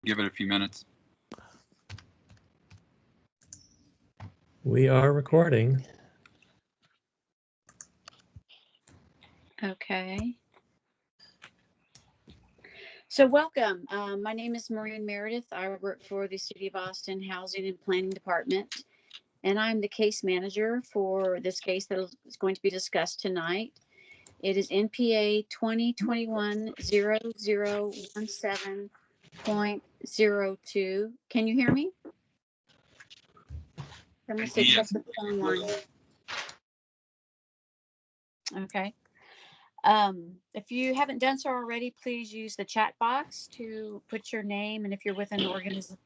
Give it a few minutes. We are recording. Okay. So welcome. My name is Maureen Meredith. I work for the City of Austin Housing and Planning Department, and I'm the case manager for this case that is going to be discussed tonight. It is NPA 2021-0017.02. Can you hear me? I'm going to say check the phone line. Okay. If you haven't done so already, please use the chat box to put your name, and if you're with an organization,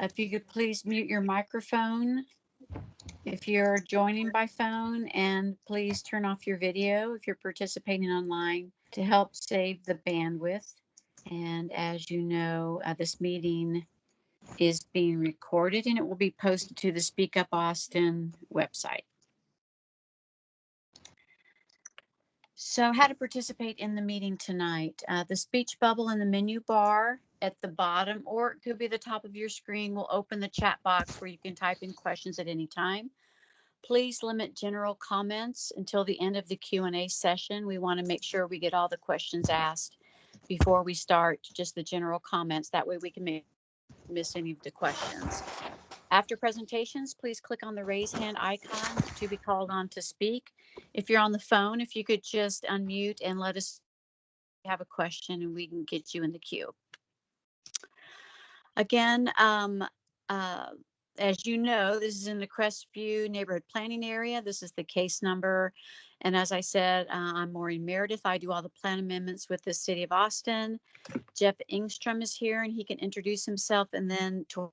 if you could please mute your microphone if you're joining by phone, and please turn off your video if you're participating online to help save the bandwidth. And as you know, this meeting is being recorded and it will be posted to the Speak Up Austin website. So how to participate in the meeting tonight. The speech bubble in the menu bar at the bottom, or it could be the top of your screen, will open the chat box where you can type in questions at any time. Please limit general comments until the end of the Q&A session. We want to make sure we get all the questions asked before we start just the general comments. That way we can miss any of the questions. After presentations, please click on the raise hand icon to be called on to speak. If you're on the phone, if you could just unmute and let us have a question and we can get you in the queue. Again, as you know, this is in the Crestview neighborhood planning area. This is the case number. And as I said, I'm Maureen Meredith. I do all the plan amendments with the City of Austin. Jeff Engstrom is here and he can introduce himself, and then Tori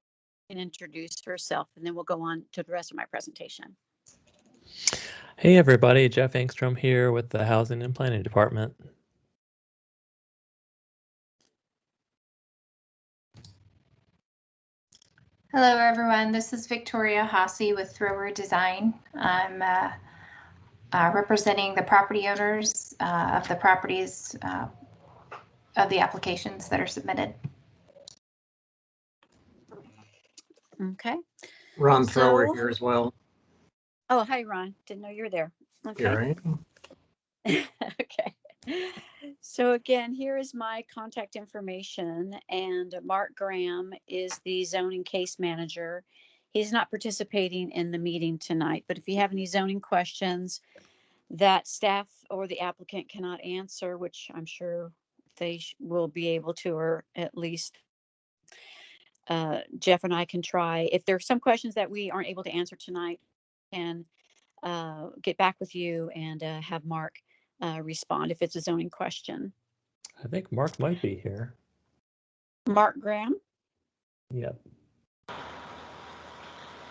can introduce herself, and then we'll go on to the rest of my presentation. Hey everybody, Jeff Engstrom here with the Housing and Planning Department. Hello everyone, this is Victoria Hasse with Thrower Design. I'm representing the property owners of the properties of the applications that are submitted. Okay. Ron Thrower here as well. Oh, hi, Ron. Didn't know you were there. Okay. Here I am. Okay. So again, here is my contact information, and Mark Graham is the zoning case manager. He's not participating in the meeting tonight, but if you have any zoning questions that staff or the applicant cannot answer, which I'm sure they will be able to, or at least Jeff and I can try. If there are some questions that we aren't able to answer tonight, and get back with you and have Mark respond if it's a zoning question. I think Mark might be here. Mark Graham? Yep.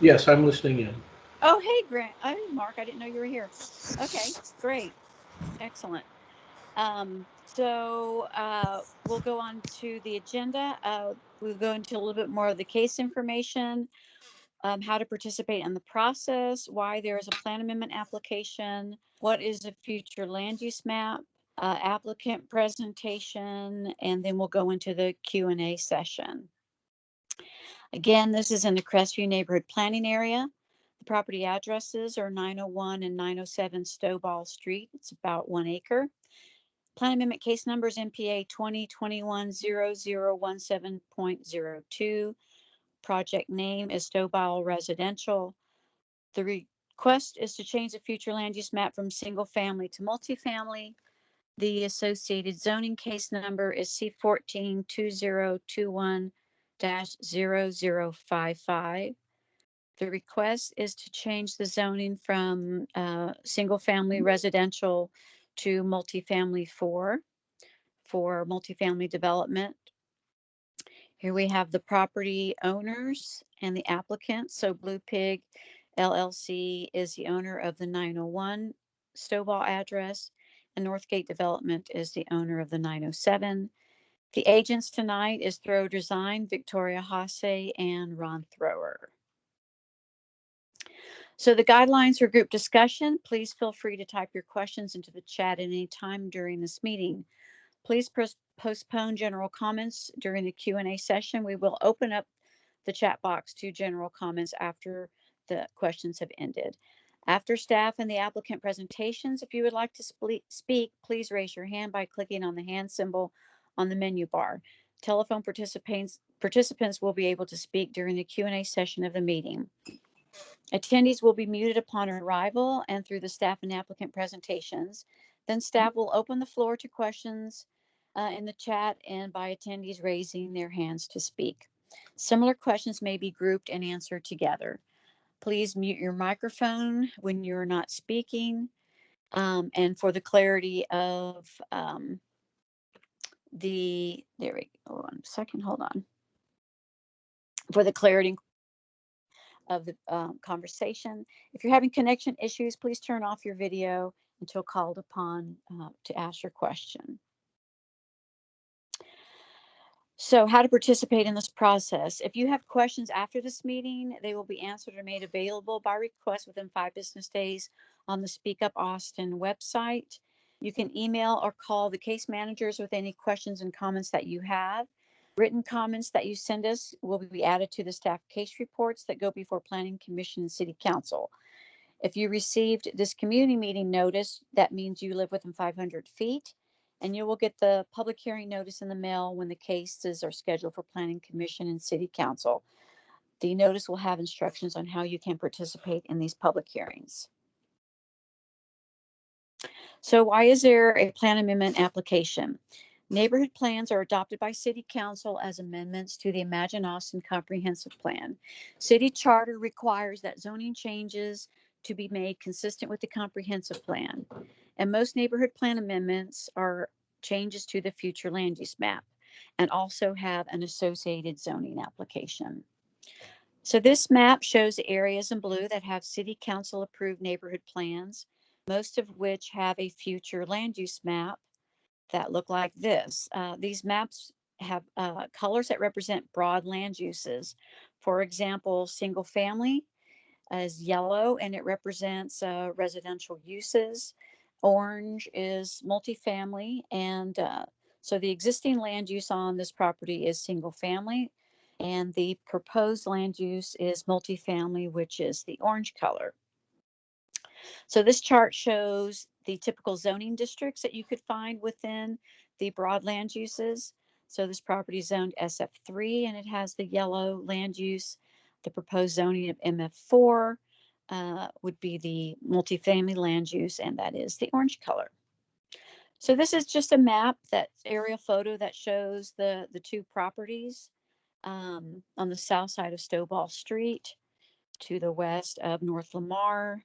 Yes, I'm listening in. Oh, hey, Graham. Oh, Mark, I didn't know you were here. Okay, great. Excellent. So we'll go on to the agenda. We'll go into a little bit more of the case information, how to participate in the process, why there is a plan amendment application, what is a future land use map, applicant presentation, and then we'll go into the Q&A session. Again, this is in the Crestview neighborhood planning area. The property addresses are 901 and 907 Stobaugh Street. It's about 1 acre. Plan amendment case numbers NPA 2021-0017.02. Project name is Stobaugh Residential. The request is to change the future land use map from single family to multifamily. The associated zoning case number is C14-2021-0055. The request is to change the zoning from single family residential to multifamily for multifamily development. Here we have the property owners and the applicant. So Blue Pig LLC is the owner of the 901 Stobaugh address, and Northgate Development is the owner of the 907. The agents tonight is Thrower Design, Victoria Hasse, and Ron Thrower. So the guidelines for group discussion, please feel free to type your questions into the chat at any time during this meeting. Please postpone general comments during the Q&A session. We will open up the chat box to general comments after the questions have ended. After staff and the applicant presentations, if you would like to speak, please raise your hand by clicking on the hand symbol on the menu bar. Telephone participants will be able to speak during the Q&A session of the meeting. Attendees will be muted upon arrival and through the staff and applicant presentations. Then staff will open the floor to questions in the chat and by attendees raising their hands to speak. Similar questions may be grouped and answered together. Please mute your microphone when you're not speaking. And for the clarity of there we go. One second, hold on. For the clarity of the conversation. If you're having connection issues, please turn off your video until called upon to ask your question. So how to participate in this process. If you have questions after this meeting, they will be answered or made available by request within 5 business days on the Speak Up Austin website. You can email or call the case managers with any questions and comments that you have. Written comments that you send us will be added to the staff case reports that go before Planning Commission and City Council. If you received this community meeting notice, that means you live within 500 feet, and you will get the public hearing notice in the mail when the cases are scheduled for Planning Commission and City Council. The notice will have instructions on how you can participate in these public hearings. So why is there a plan amendment application? Neighborhood plans are adopted by City Council as amendments to the Imagine Austin Comprehensive Plan. City Charter requires that zoning changes to be made consistent with the comprehensive plan. And most neighborhood plan amendments are changes to the future land use map and also have an associated zoning application. So this map shows the areas in blue that have City Council approved neighborhood plans, most of which have a future land use map that look like this. These maps have colors that represent broad land uses. For example, single family is yellow and it represents residential uses. Orange is multifamily, and so the existing land use on this property is single family, and the proposed land use is multifamily, which is the orange color. So this chart shows the typical zoning districts that you could find within the broad land uses. So this property is zoned SF3 and it has the yellow land use. The proposed zoning of MF4 would be the multifamily land use, and that is the orange color. So this is just a map, that aerial photo that shows the two properties on the south side of Stobaugh Street to the west of North Lamar.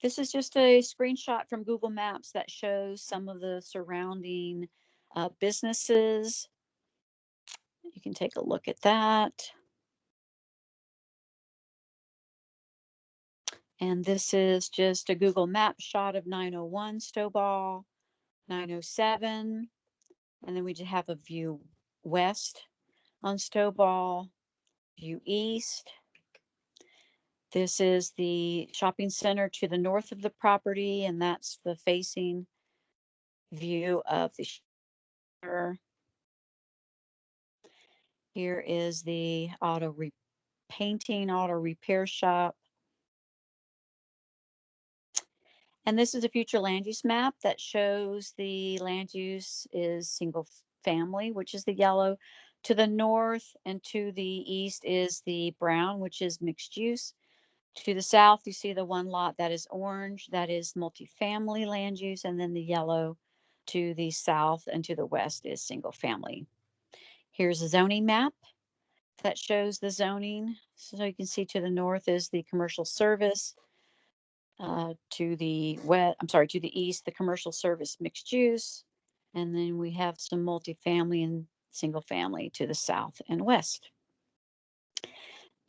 This is just a screenshot from Google Maps that shows some of the surrounding businesses. You can take a look at that. And this is just a Google Map shot of 901 Stobaugh, 907. And then we just have a view west on Stobaugh, view east. This is the shopping center to the north of the property, and that's the facing view of the center. Here is the auto repair shop. And this is a future land use map that shows the land use is single family, which is the yellow. To the north and to the east is the brown, which is mixed use. To the south, you see the one lot that is orange, that is multifamily land use, and then the yellow to the south and to the west is single family. Here's a zoning map that shows the zoning. So you can see to the north is the commercial service. To the east, the commercial service mixed use. And then we have some multifamily and single family to the south and west.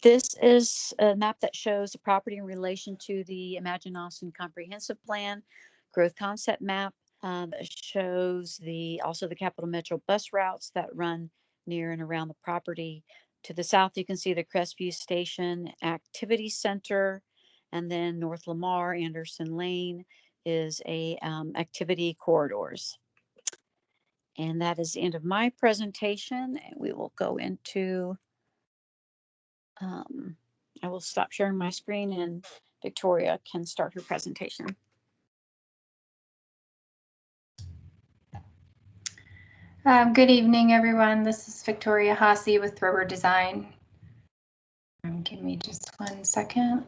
This is a map that shows the property in relation to the Imagine Austin Comprehensive Plan growth concept map. That shows also the Capital Metro bus routes that run near and around the property. To the south, you can see the Crestview Station Activity Center, and then North Lamar, Anderson Lane is a activity corridors. And that is the end of my presentation. And we will go into, I will stop sharing my screen and Victoria can start her presentation. Good evening, everyone. This is Victoria Haase with Thrower Design. Give me just 1 second.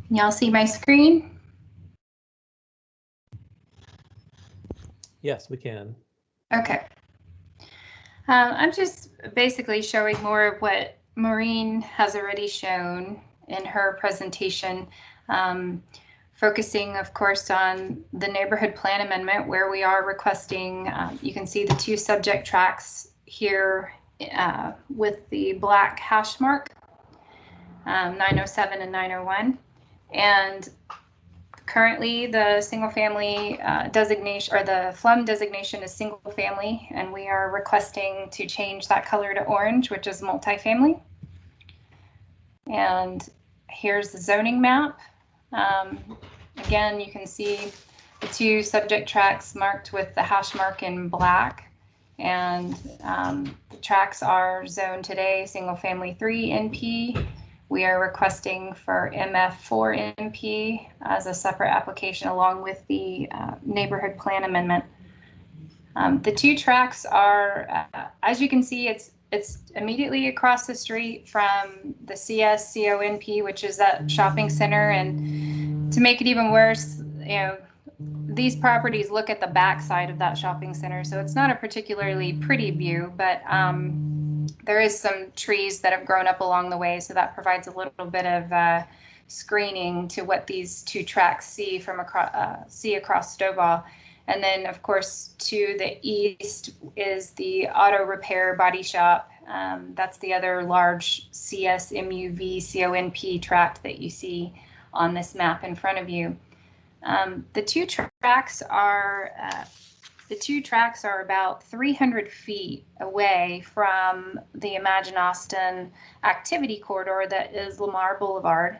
Can y'all see my screen? Yes, we can. Okay. I'm just basically showing more of what Maureen has already shown in her presentation, focusing, of course, on the neighborhood plan amendment where we are requesting, you can see the 2 subject tracks here with the black hash mark, 907 and 901. And currently the single family designation, or the FLUM designation, is single family, and we are requesting to change that color to orange, which is multifamily. And here's the zoning map. Again, you can see the 2 subject tracks marked with the hash mark in black, and the tracks are zoned today single family 3 NP. We are requesting for MF4 NP as a separate application along with the neighborhood plan amendment. The 2 tracks are, as you can see, it's immediately across the street from the CSCONP, which is that shopping center. And to make it even worse, you know, these properties look at the back side of that shopping center, so it's not a particularly pretty view, but there is some trees that have grown up along the way, so that provides a little bit of screening to what these 2 tracks see from across Stobaugh. And then, of course, to the east is the auto repair body shop. That's the other large CSMUV-CONP tract that you see on this map in front of you. The two tracks are about 300 feet away from the Imagine Austin activity corridor that is Lamar Boulevard.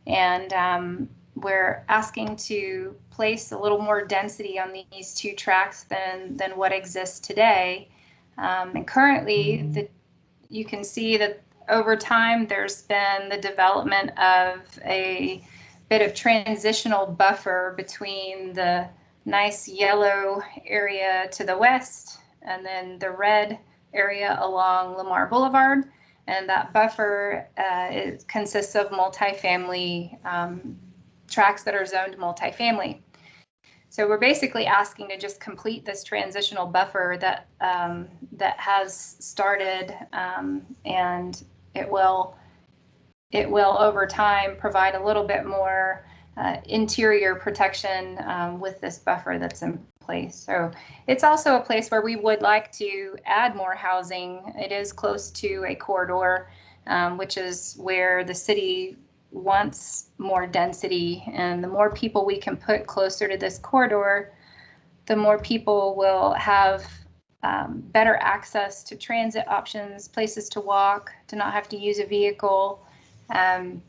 And we're asking to place a little more density on these 2 tracks than what exists today. And currently, you can see that over time there's been the development of a bit of transitional buffer between the nice yellow area to the west and then the red area along Lamar Boulevard. And that buffer consists of multifamily tracks that are zoned multifamily. So we're basically asking to just complete this transitional buffer that that has started, and it will over time provide a little bit more interior protection with this buffer that's in place. So it's also a place where we would like to add more housing. It is close to a corridor, which is where the city wants more density, and the more people we can put closer to this corridor, the more people will have better access to transit options, places to walk, to not have to use a vehicle. And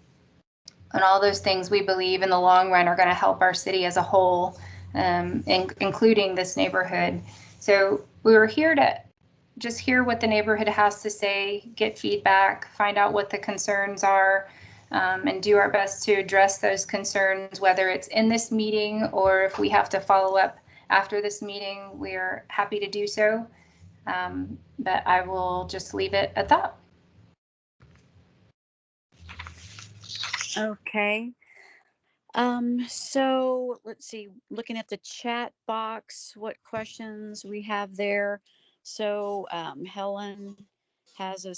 all those things we believe in the long run are going to help our city as a whole, including this neighborhood. So we were here to just hear what the neighborhood has to say, get feedback, find out what the concerns are, and do our best to address those concerns, whether it's in this meeting or if we have to follow up after this meeting, we're happy to do so. But I will just leave it at that. Okay. So let's see, looking at the chat box, what questions we have there. So Helen has a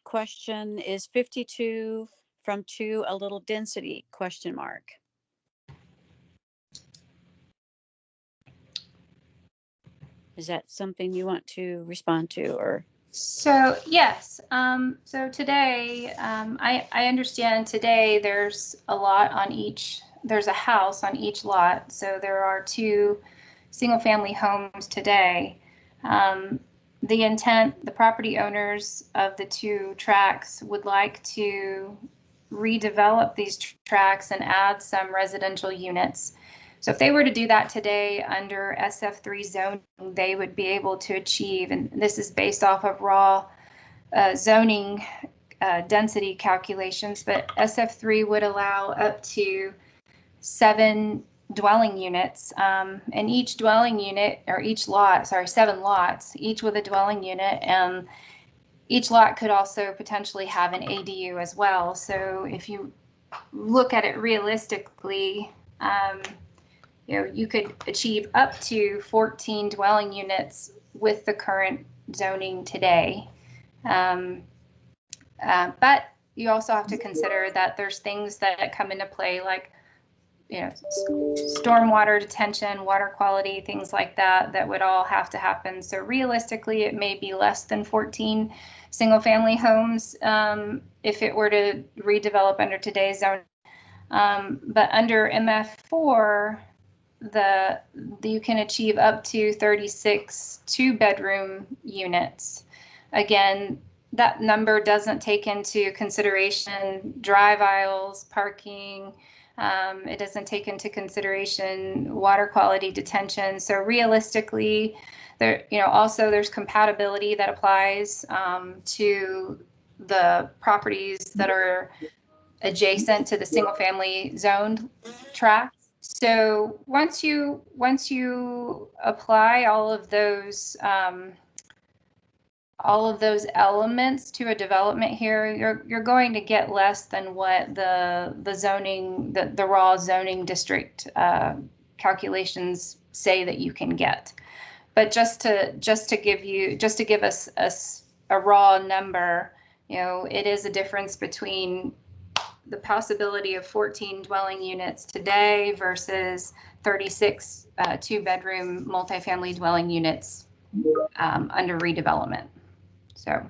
question, is 52 from 2 a little density, question mark? Is that something you want to respond to, or? So yes, so today, I understand today there's a lot on each, there's a house on each lot. So there are 2 single family homes today. The intent, the property owners of the 2 tracts would like to redevelop these tracts and add some residential units. So if they were to do that today under SF3 zoning, they would be able to achieve, and this is based off of raw zoning density calculations, but SF3 would allow up to 7 dwelling units, and each dwelling unit, or each lot, sorry, 7 lots, each with a dwelling unit, and each lot could also potentially have an ADU as well. So if you look at it realistically, you could achieve up to 14 dwelling units with the current zoning today. But you also have to consider that there's things that come into play, like stormwater detention, water quality, things like that, that would all have to happen. So realistically, it may be less than 14 single family homes if it were to redevelop under today's zone. But under MF4, you can achieve up to 36 2-bedroom units. Again, that number doesn't take into consideration drive aisles, parking. It doesn't take into consideration water quality detention. So realistically, also there's compatibility that applies to the properties that are adjacent to the single family zoned tract. So once you apply all of those elements to a development here, you're going to get less than what the zoning, the raw zoning district calculations say that you can get. But just to give us a raw number, it is a difference between the possibility of 14 dwelling units today versus 36 2-bedroom multifamily dwelling units under redevelopment. So.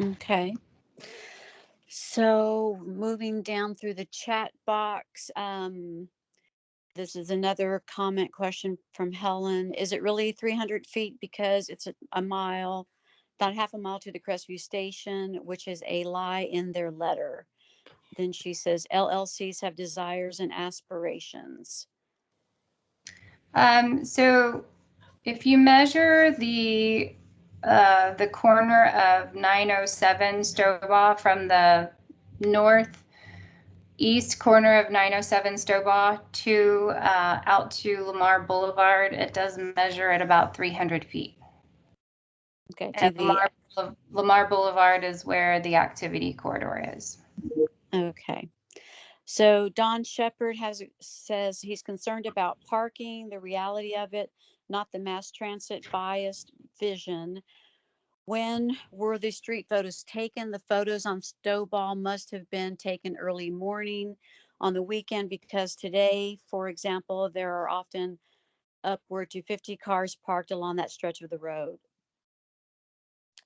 Okay. So moving down through the chat box, this is another comment question from Helen. Is it really 300 feet because it's a mile, about half a mile to the Crestview Station, which is a lie in their letter? Then she says LLCs have desires and aspirations. So if you measure the corner of 907 Stobaugh from the northeast corner of 907 Stobaugh to out to Lamar Boulevard, it does measure at about 300 feet. Okay. And Lamar Boulevard is where the activity corridor is. Okay. So Don Shepard says he's concerned about parking, the reality of it, not the mass transit biased vision. When were the street photos taken? The photos on Stobaugh must have been taken early morning on the weekend, because today, for example, there are often upward to 50 cars parked along that stretch of the road.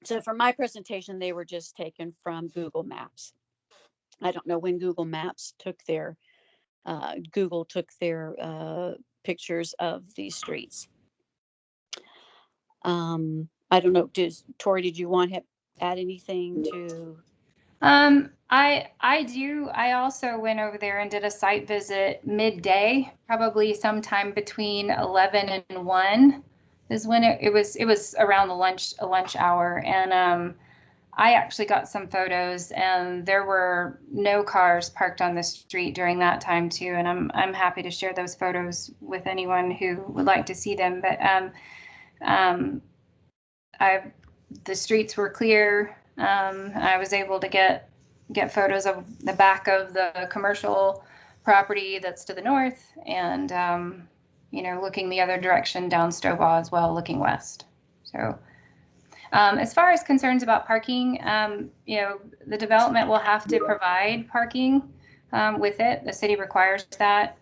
So for my presentation, they were just taken from Google Maps. I don't know when Google Maps took their pictures of these streets. I don't know. Tori, did you want to add anything to? I do. I also went over there and did a site visit midday, probably sometime between 11 and 1 is when it was around the lunch hour. And I actually got some photos, and there were no cars parked on the street during that time too. And I'm happy to share those photos with anyone who would like to see them. But the streets were clear. I was able to get photos of the back of the commercial property that's to the north, and looking the other direction down Stobaugh as well, looking west. So as far as concerns about parking, the development will have to provide parking with it. The city requires that.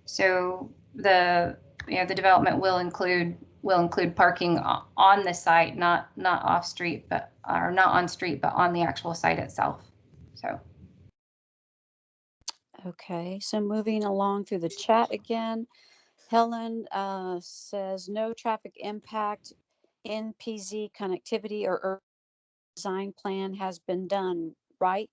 So the development will include parking on the site, not off street, not on street, but on the actual site itself. So. Okay, so moving along through the chat again, Helen says no traffic impact, NPZ connectivity or design plan has been done, right?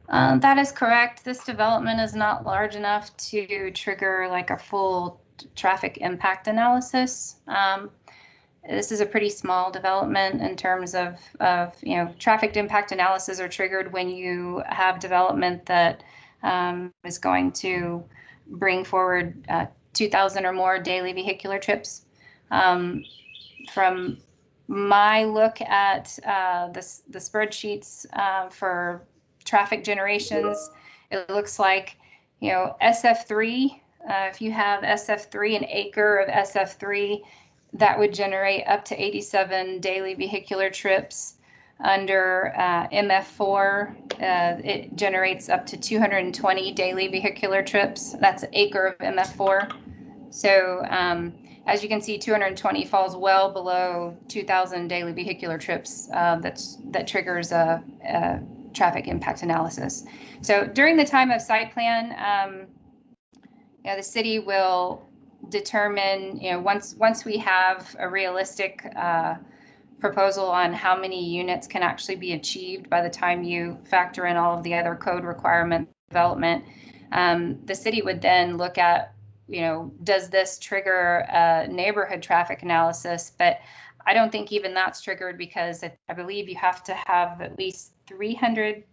That is correct. This development is not large enough to trigger like a full traffic impact analysis. This is a pretty small development in terms of traffic impact analysis are triggered when you have development that is going to bring forward 2,000 or more daily vehicular trips. From my look at the spreadsheets for traffic generations, it looks like, SF3, if you have SF3, an acre of SF3, that would generate up to 87 daily vehicular trips. Under MF4, it generates up to 220 daily vehicular trips. That's an acre of MF4. So as you can see, 220 falls well below 2,000 daily vehicular trips. That triggers a traffic impact analysis. So during the time of site plan, the city will determine, once we have a realistic proposal on how many units can actually be achieved by the time you factor in all of the other code requirement development, the city would then look at, does this trigger a neighborhood traffic analysis? But I don't think even that's triggered, because I believe you have to have at least 300.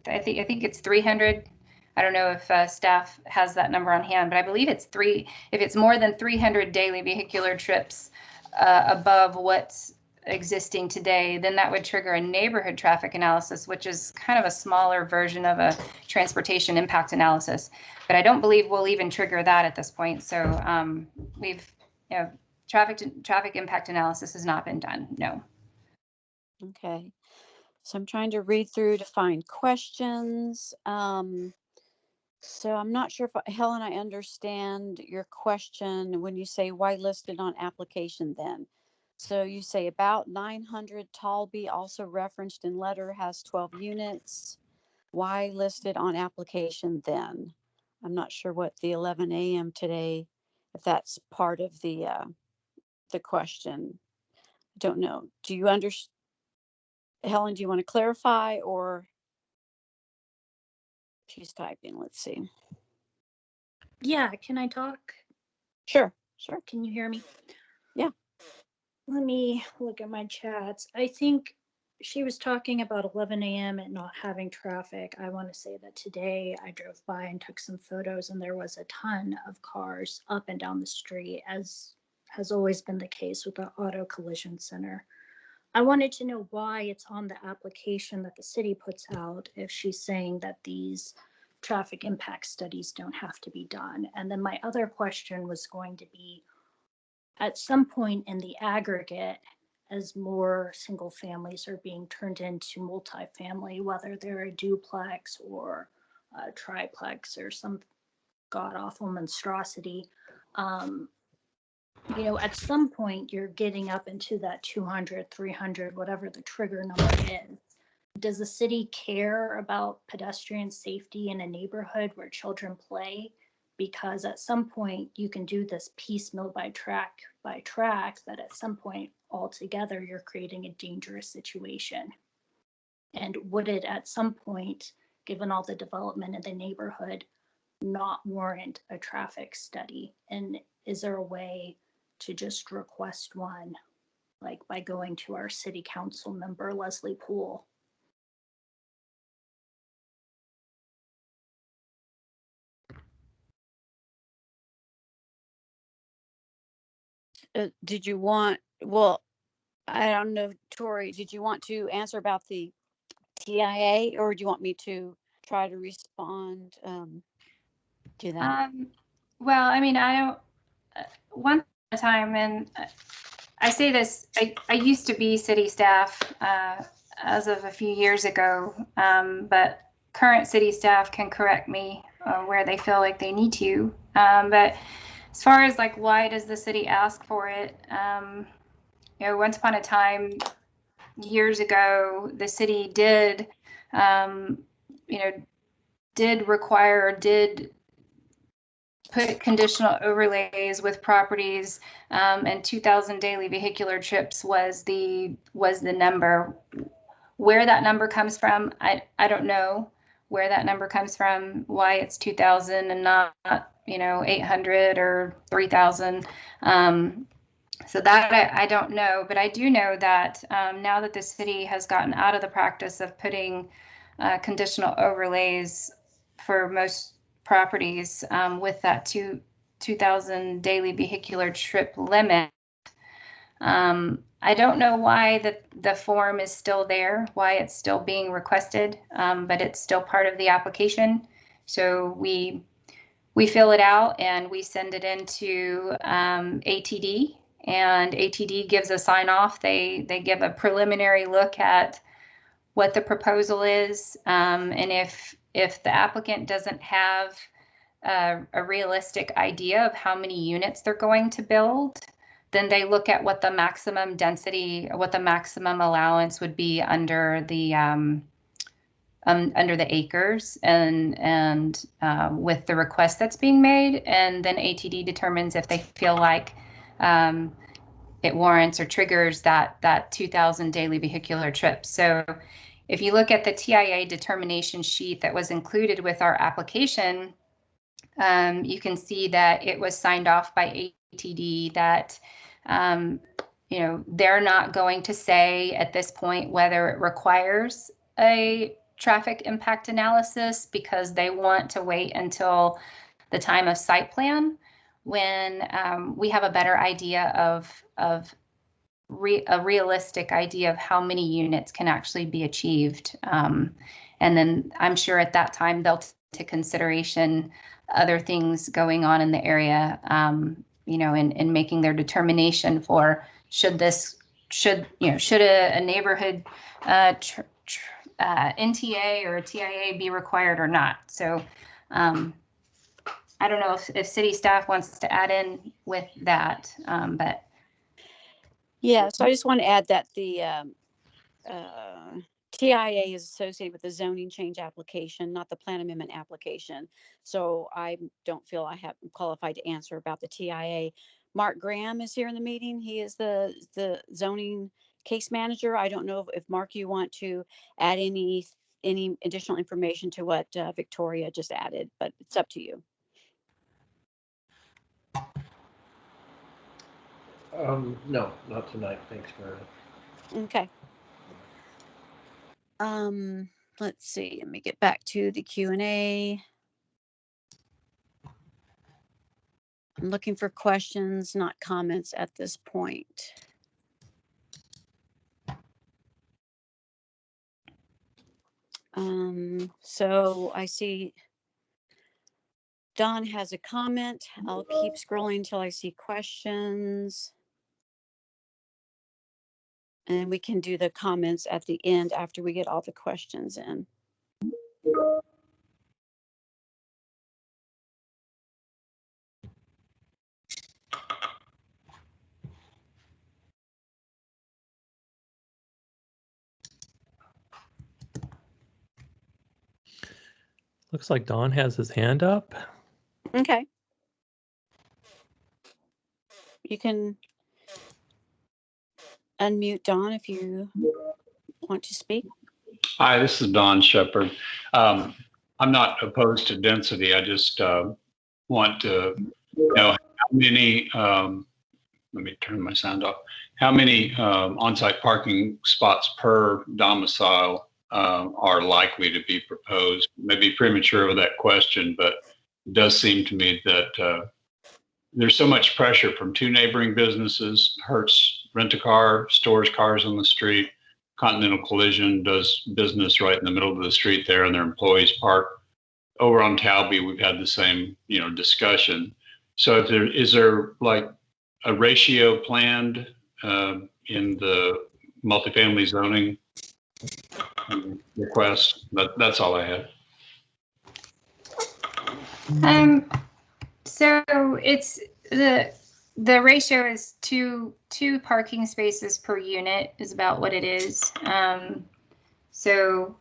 I think it's 300. I don't know if staff has that number on hand, but I believe it's if it's more than 300 daily vehicular trips above what's existing today, then that would trigger a neighborhood traffic analysis, which is kind of a smaller version of a transportation impact analysis. But I don't believe we'll even trigger that at this point. So traffic impact analysis has not been done. No. Okay. So I'm trying to read through to find questions. So I'm not sure if, Helen, I understand your question when you say why listed on application then. So you say about 900 Talby, also referenced in letter, has 12 units. Why listed on application then? I'm not sure what the 11 a.m. today, if that's part of the question. I don't know. Do you understand? Helen, do you want to clarify, or she's typing? Let's see. Yeah, can I talk? Sure. Can you hear me? Yeah. Let me look at my chats. I think she was talking about 11 a.m. and not having traffic. I want to say that today I drove by and took some photos, and there was a ton of cars up and down the street, as has always been the case with the auto collision center. I wanted to know why it's on the application that the city puts out if she's saying that these traffic impact studies don't have to be done. And then my other question was going to be, at some point in the aggregate, as more single families are being turned into multifamily, whether they're a duplex or a triplex or some god awful monstrosity, at some point you're getting up into that 200, 300, whatever the trigger number is. Does the city care about pedestrian safety in a neighborhood where children play? Because at some point you can do this piecemeal by track, that at some point altogether you're creating a dangerous situation. And would it at some point, given all the development in the neighborhood, not warrant a traffic study? And is there a way to just request one, like by going to our city council member, Leslie Poole? Did you want, well, I don't know, Tori, did you want to answer about the TIA, or do you want me to try to respond to that? Well, I mean, I don't, one time, and I say this, I used to be city staff as of a few years ago, but current city staff can correct me where they feel like they need to. But as far as like, why does the city ask for it? Once upon a time, years ago, the city did put conditional overlays with properties, and 2,000 daily vehicular trips was the number. Where that number comes from, I don't know where that number comes from, why it's 2,000 and not, 800 or 3,000. So that I don't know, but I do know that now that the city has gotten out of the practice of putting conditional overlays for most properties with that 2,000 daily vehicular trip limit, I don't know why the form is still there, why it's still being requested, but it's still part of the application. So we fill it out and we send it into ATD, and ATD gives a sign off. They give a preliminary look at what the proposal is, and if the applicant doesn't have a realistic idea of how many units they're going to build, then they look at what the maximum density, what the maximum allowance would be under the acres and with the request that's being made, and then ATD determines if they feel like it warrants or triggers that 2,000 daily vehicular trips. So if you look at the TIA determination sheet that was included with our application, you can see that it was signed off by ATD that they're not going to say at this point whether it requires a traffic impact analysis, because they want to wait until the time of site plan when we have a better idea of a realistic idea of how many units can actually be achieved. And then I'm sure at that time they'll take into consideration other things going on in the area, in making their determination for should a neighborhood NTA or a TIA be required or not. So I don't know if city staff wants to add in with that, but. Yeah, so I just want to add that the TIA is associated with the zoning change application, not the plan amendment application. So I don't feel I have qualified to answer about the TIA. Mark Graham is here in the meeting. He is the zoning case manager. I don't know if Mark, you want to add any additional information to what Victoria just added, but it's up to you. No, not tonight. Thanks, Meredith. Okay. Let's see. Let me get back to the Q&A. I'm looking for questions, not comments at this point. So I see Don has a comment. I'll keep scrolling until I see questions. And we can do the comments at the end after we get all the questions in. Looks like Don has his hand up. Okay. You can unmute Don if you want to speak. Hi, this is Don Shepard. I'm not opposed to density. I just want to know how many, let me turn my sound off, how many on-site parking spots per domicile are likely to be proposed. Maybe premature with that question, but it does seem to me that there's so much pressure from two neighboring businesses. Hertz Rent-A-Car stores cars on the street. Continental Collision does business right in the middle of the street there, and their employees park. Over on Talby, we've had the same, discussion. So is there like a ratio planned in the multifamily zoning request? That's all I had. So it's the ratio is two parking spaces per unit is about what it is. So,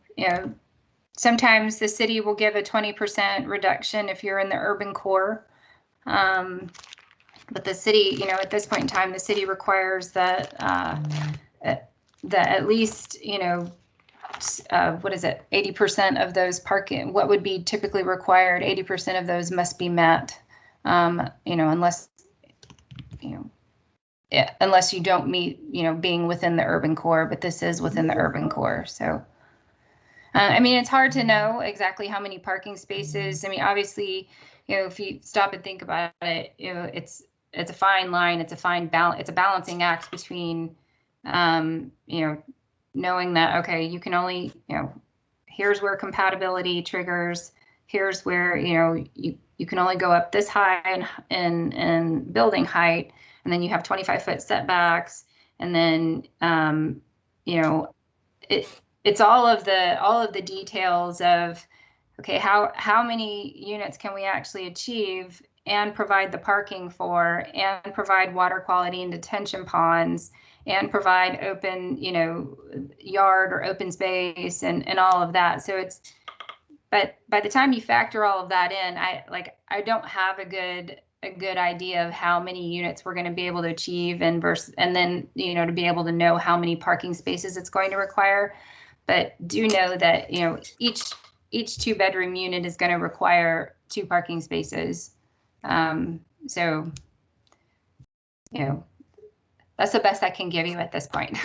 sometimes the city will give a 20% reduction if you're in the urban core. But the city, at this point in time, the city requires that at least, what is it, 80% of those parking, what would be typically required, 80% of those must be met, unless, unless you don't meet, being within the urban core, but this is within the urban core. So, it's hard to know exactly how many parking spaces. Obviously, if you stop and think about it, it's a fine line. It's a fine balance. It's a balancing act between, knowing that, okay, you can only, here's where compatibility triggers. Here's where, you can only go up this high in building height, and then you have 25-foot setbacks, and then, it's all of the details of, okay, how many units can we actually achieve and provide the parking for, and provide water quality and detention ponds, and provide open, yard or open space, and all of that. So but by the time you factor all of that in, I don't have a good idea of how many units we're going to be able to achieve, and then, to be able to know how many parking spaces it's going to require. But do know that, each 2-bedroom unit is going to require 2 parking spaces. So, that's the best I can give you at this point.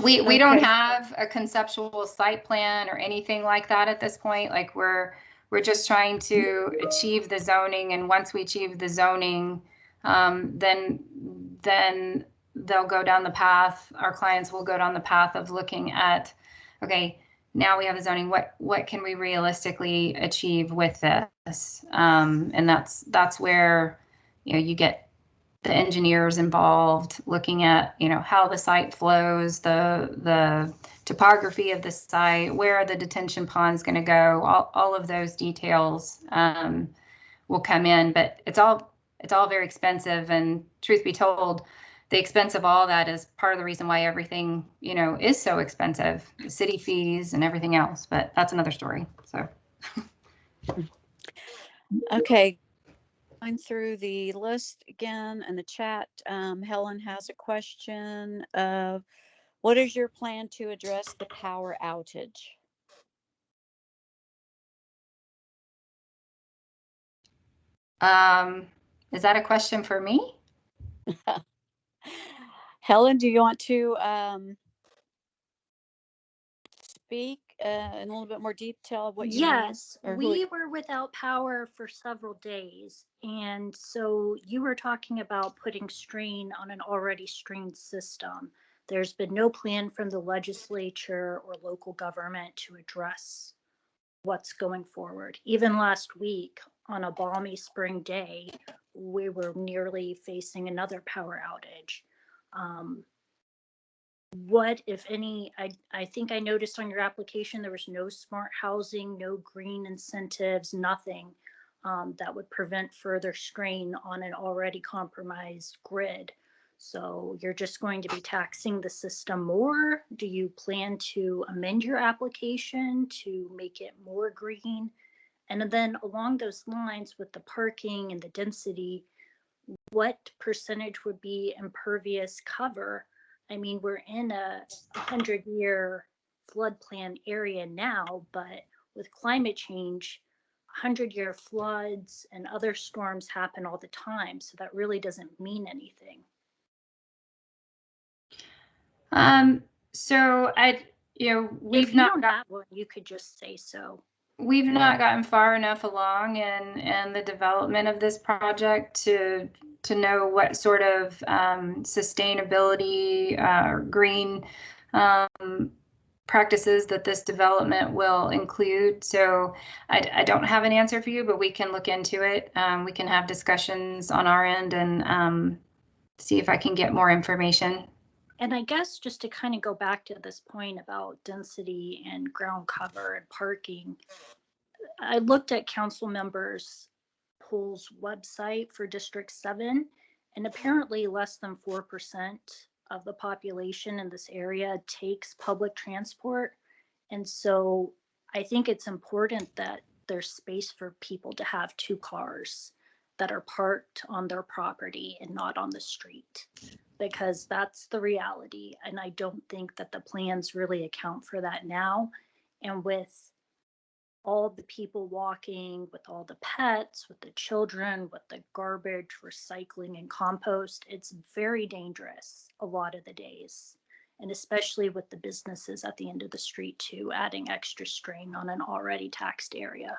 We don't have a conceptual site plan or anything like that at this point. Like, we're just trying to achieve the zoning, and once we achieve the zoning, then they'll go down the path. Our clients will go down the path of looking at, okay, now we have the zoning. What can we realistically achieve with this? And that's where, you get the engineers involved, looking at, how the site flows, the topography of the site, where are the detention ponds going to go, all of those details will come in. But it's all very expensive, and truth be told, the expense of all that is part of the reason why everything, is so expensive, the city fees and everything else. But that's another story. So, okay. Going through the list again in the chat, Helen has a question of, what is your plan to address the power outage? Is that a question for me? Helen, do you want to speak in a little bit more detail of what you mean? Yes, we were without power for several days. And so you were talking about putting strain on an already strained system. There's been no plan from the legislature or local government to address what's going forward. Even last week, on a balmy spring day, we were nearly facing another power outage. What, if any, I think I noticed on your application there was no smart housing, no green incentives, nothing that would prevent further strain on an already compromised grid. So you're just going to be taxing the system more? Do you plan to amend your application to make it more green? And then along those lines, with the parking and the density, what percentage would be impervious cover? We're in a 100-year floodplain area now, but with climate change, 100-year floods and other storms happen all the time. So that really doesn't mean anything. So if you don't have one, you could just say so. We've not gotten far enough along in the development of this project to know what sort of sustainability, green practices that this development will include. So I don't have an answer for you, but we can look into it. We can have discussions on our end and see if I can get more information. And I guess just to kind of go back to this point about density and ground cover and parking, I looked at council members Pool's website for District 7, and apparently less than 4% of the population in this area takes public transport. And so I think it's important that there's space for people to have 2 cars that are parked on their property and not on the street. because that's the reality. And I don't think that the plans really account for that now. And with all the people walking, with all the pets, with the children, with the garbage, recycling, and compost, it's very dangerous a lot of the days. And especially with the businesses at the end of the street, too, adding extra strain on an already taxed area.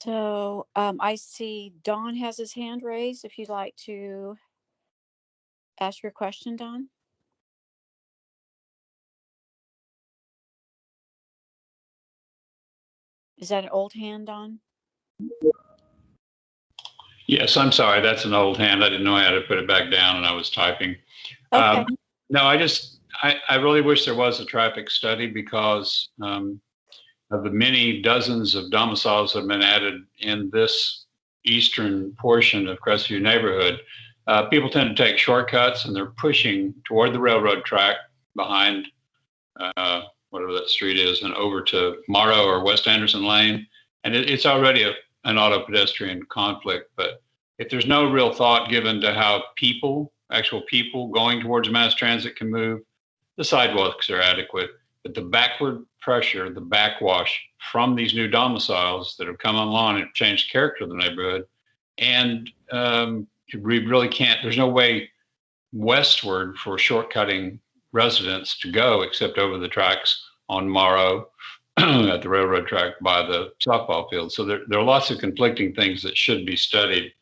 So I see Don has his hand raised. If you'd like to ask your question, Don. Is that an old hand, Don? Yes, I'm sorry. That's an old hand. I didn't know how to put it back down and I was typing. Okay. No, I really wish there was a traffic study because of the many dozens of domiciles that have been added in this eastern portion of Crestview neighborhood. People tend to take shortcuts and they're pushing toward the railroad track behind whatever that street is and over to Morrow or West Anderson Lane. And it's already an auto pedestrian conflict. But if there's no real thought given to how actual people going towards mass transit can move, the sidewalks are adequate. But the backward pressure, the backwash from these new domiciles that have come online and changed the character of the neighborhood. And we really can't, there's no way westward for shortcutting residents to go except over the tracks on Morrow at the railroad track by the softball field. So there are lots of conflicting things that should be studied.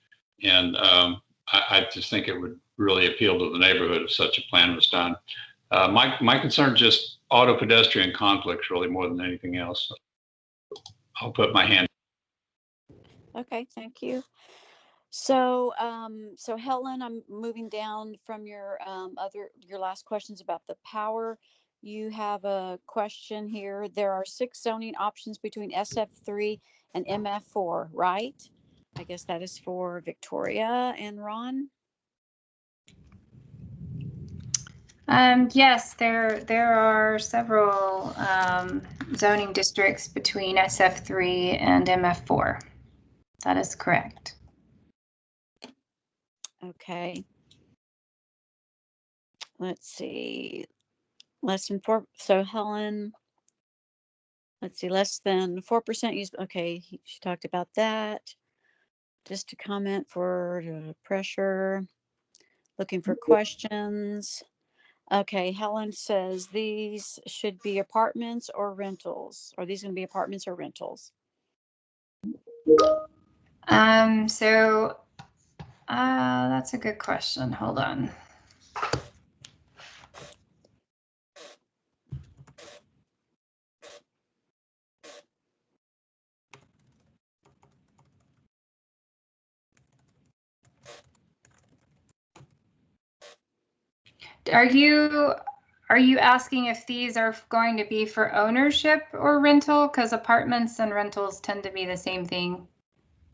And I just think it would really appeal to the neighborhood if such a plan was done. My concern is just auto pedestrian conflicts really more than anything else. I'll put my hand. Okay, thank you. So, so Helen, I'm moving down from your last questions about the power. You have a question here. There are 6 zoning options between SF3 and MF4, right? I guess that is for Victoria and Ron. Yes, there are several zoning districts between SF3 and MF4. That is correct. Okay. Let's see. Less than 4. So Helen, let's see, less than 4% use. Okay, she talked about that. Just a comment for pressure. Looking for questions. Okay, Helen says these should be apartments or rentals. Are these going to be apartments or rentals? So that's a good question. Hold on. Are you asking if these are going to be for ownership or rental? Because apartments and rentals tend to be the same thing.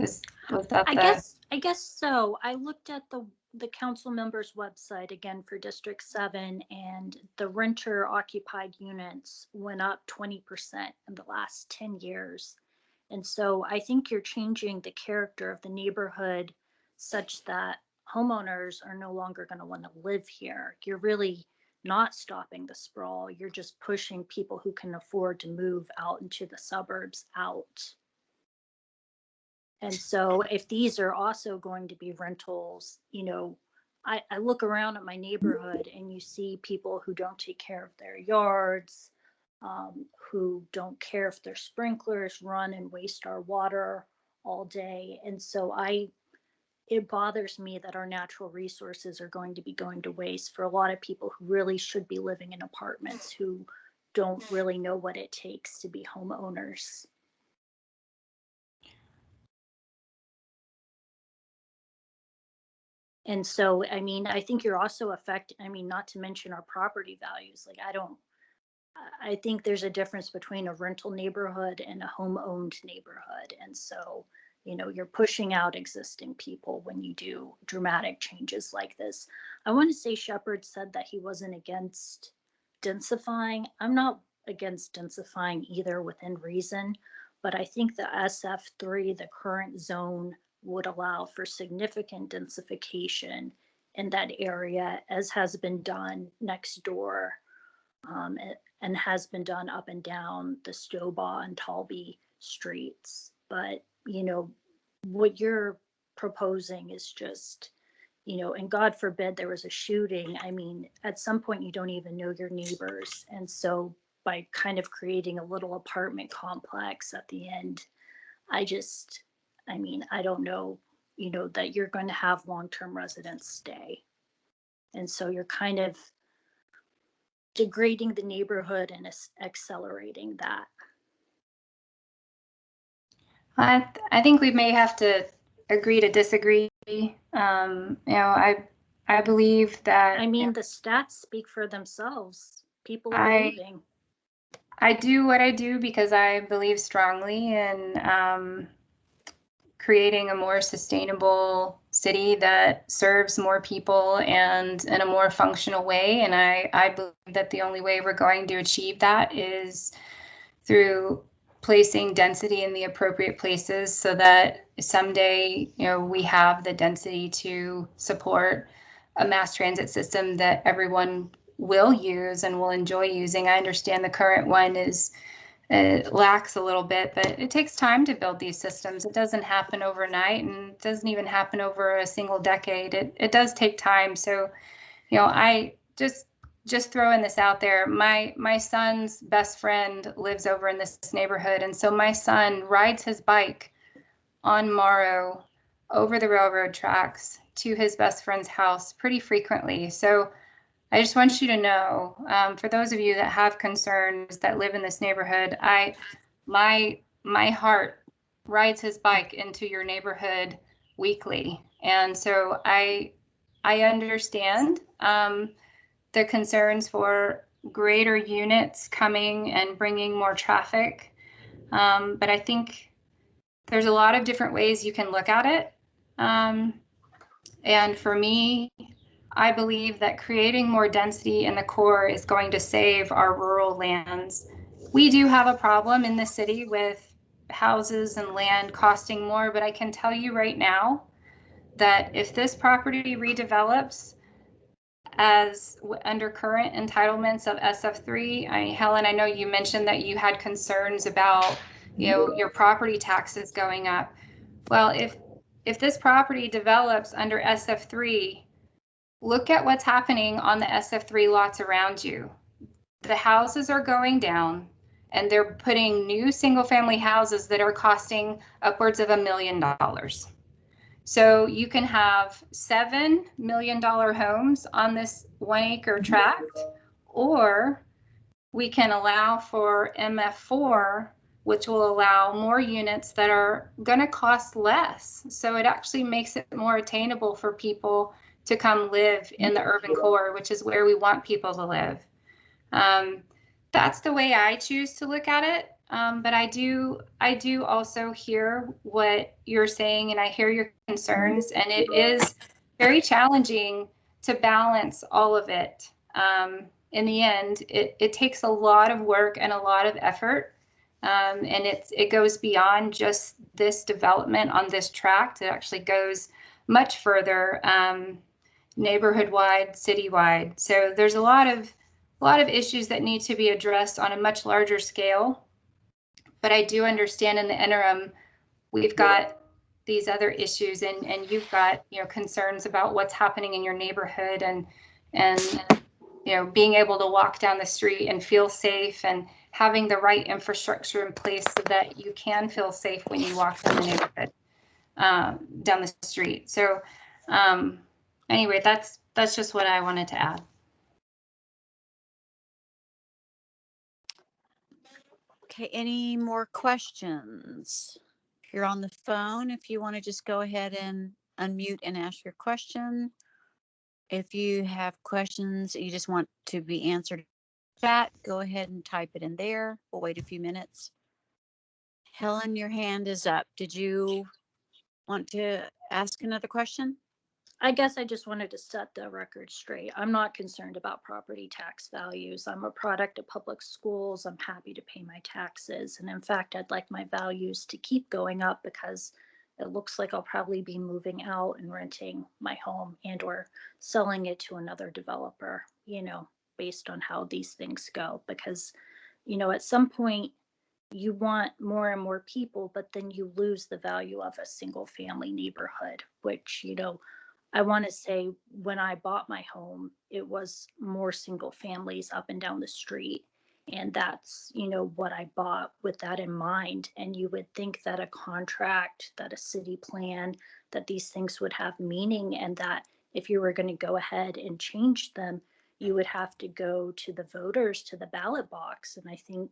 I guess so. I looked at the council members' website again for District 7, and the renter occupied units went up 20% in the last 10 years. And so I think you're changing the character of the neighborhood such that homeowners are no longer going to want to live here. You're really not stopping the sprawl. You're just pushing people who can afford to move out into the suburbs out. And so if these are also going to be rentals, I look around at my neighborhood and you see people who don't take care of their yards, who don't care if their sprinklers run and waste our water all day. And so it bothers me that our natural resources are going to be going to waste for a lot of people who really should be living in apartments, who don't really know what it takes to be homeowners. And so, I think you're also not to mention our property values. I think there's a difference between a rental neighborhood and a home-owned neighborhood. And so, you're pushing out existing people when you do dramatic changes like this. I want to say Shepard said that he wasn't against densifying. I'm not against densifying either within reason, but I think the SF3, the current zone would allow for significant densification in that area, as has been done next door, and has been done up and down the Stobaugh and Talby streets. But, what you're proposing is just, and God forbid there was a shooting. I mean, at some point you don't even know your neighbors. And so by kind of creating a little apartment complex at the end, I don't know, that you're going to have long-term residents stay. And so you're kind of degrading the neighborhood and accelerating that. I think we may have to agree to disagree. I believe that. I mean, the stats speak for themselves. People are leaving. I do what I do because I believe strongly in creating a more sustainable city that serves more people and in a more functional way. And I believe that the only way we're going to achieve that is through placing density in the appropriate places, so that someday, we have the density to support a mass transit system that everyone will use and will enjoy using. I understand the current one lacks a little bit, but it takes time to build these systems. It doesn't happen overnight, and it doesn't even happen over a single decade. It does take time. So, I just throwing this out there. My son's best friend lives over in this neighborhood, and so my son rides his bike on Morrow over the railroad tracks to his best friend's house pretty frequently. So I just want you to know, for those of you that have concerns that live in this neighborhood, my heart rides his bike into your neighborhood weekly, and so I understand the concerns for greater units coming and bringing more traffic, but I think there's a lot of different ways you can look at it, and for me, I believe that creating more density in the core is going to save our rural lands. We do have a problem in the city with houses and land costing more, but I can tell you right now that if this property redevelops as under current entitlements of SF3, Helen, I know you mentioned that you had concerns about, your property taxes going up. Well, if this property develops under SF3, look at what's happening on the SF3 lots around you. The houses are going down, and they're putting new single-family houses that are costing upwards of $1 million. So you can have $7 million homes on this 1 acre tract, or we can allow for MF4, which will allow more units that are going to cost less. So it actually makes it more attainable for people to come live in the urban core, which is where we want people to live. That's the way I choose to look at it. But I do also hear what you're saying, and I hear your concerns, and it is very challenging to balance all of it. In the end, it takes a lot of work and a lot of effort, and it goes beyond just this development on this tract. It actually goes much further, neighborhood-wide, citywide. So there's a lot of issues that need to be addressed on a much larger scale. But I do understand in the interim, we've got these other issues, and you've got, concerns about what's happening in your neighborhood, and being able to walk down the street and feel safe, and having the right infrastructure in place so that you can feel safe when you walk down the neighborhood, down the street. So anyway, that's just what I wanted to add. Okay, any more questions? If you're on the phone, if you want to just go ahead and unmute and ask your question. If you have questions you just want to be answered in chat, go ahead and type it in there. We'll wait a few minutes. Helen, your hand is up. Did you want to ask another question? I guess I just wanted to set the record straight. I'm not concerned about property tax values. I'm a product of public schools. I'm happy to pay my taxes. And in fact, I'd like my values to keep going up because it looks like I'll probably be moving out and renting my home and or selling it to another developer, based on how these things go. Because, at some point you want more and more people, but then you lose the value of a single family neighborhood, which, I want to say when I bought my home, it was more single families up and down the street. And that's, what I bought with that in mind. And you would think that a contract, that a city plan, that these things would have meaning, and that if you were going to go ahead and change them, you would have to go to the voters, to the ballot box. And I think,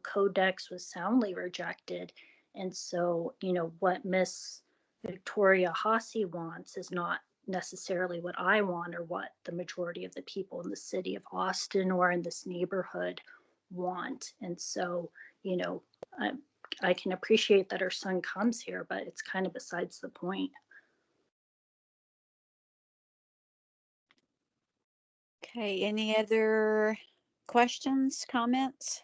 Codex was soundly rejected. And so, what Miss Victoria Hossie wants is not necessarily what I want or what the majority of the people in the city of Austin or in this neighborhood want. And so, I, I can appreciate that her son comes here, but it's kind of besides the point. Okay, any other questions, comments?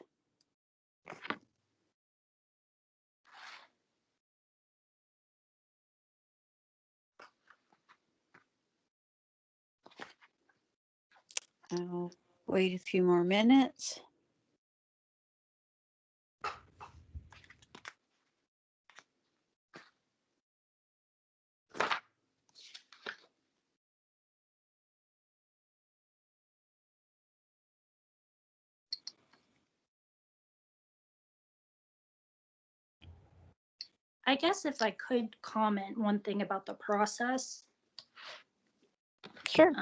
I'll wait a few more minutes. I guess if I could comment one thing about the process. Sure.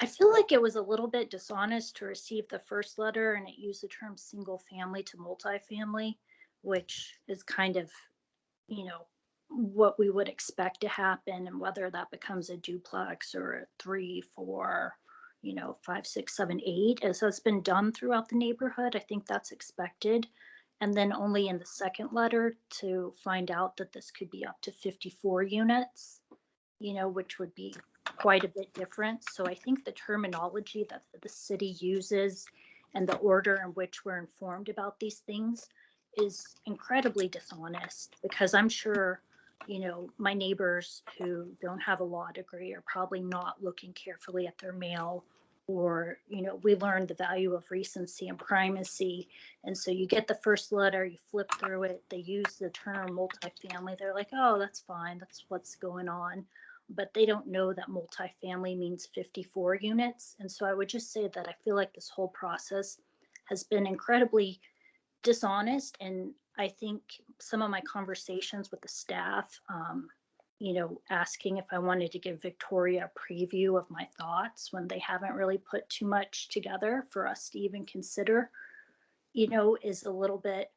I feel like it was a little bit dishonest to receive the first letter and it used the term single family to multifamily, which is kind of, what we would expect to happen, and whether that becomes a duplex or a 3, 4, 5, 6, 7, 8, as has been done throughout the neighborhood. I think that's expected. And then only in the second letter to find out that this could be up to 54 units, which would be quite a bit different. So I think the terminology that the city uses and the order in which we're informed about these things is incredibly dishonest, because I'm sure, my neighbors who don't have a law degree are probably not looking carefully at their mail, or, we learned the value of recency and primacy. And so you get the first letter, you flip through it, they use the term multifamily. They're like, oh, that's fine. That's what's going on. But they don't know that multifamily means 54 units. And so I would just say that I feel like this whole process has been incredibly dishonest. And I think some of my conversations with the staff, asking if I wanted to give Victoria a preview of my thoughts when they haven't really put too much together for us to even consider, is a little bit,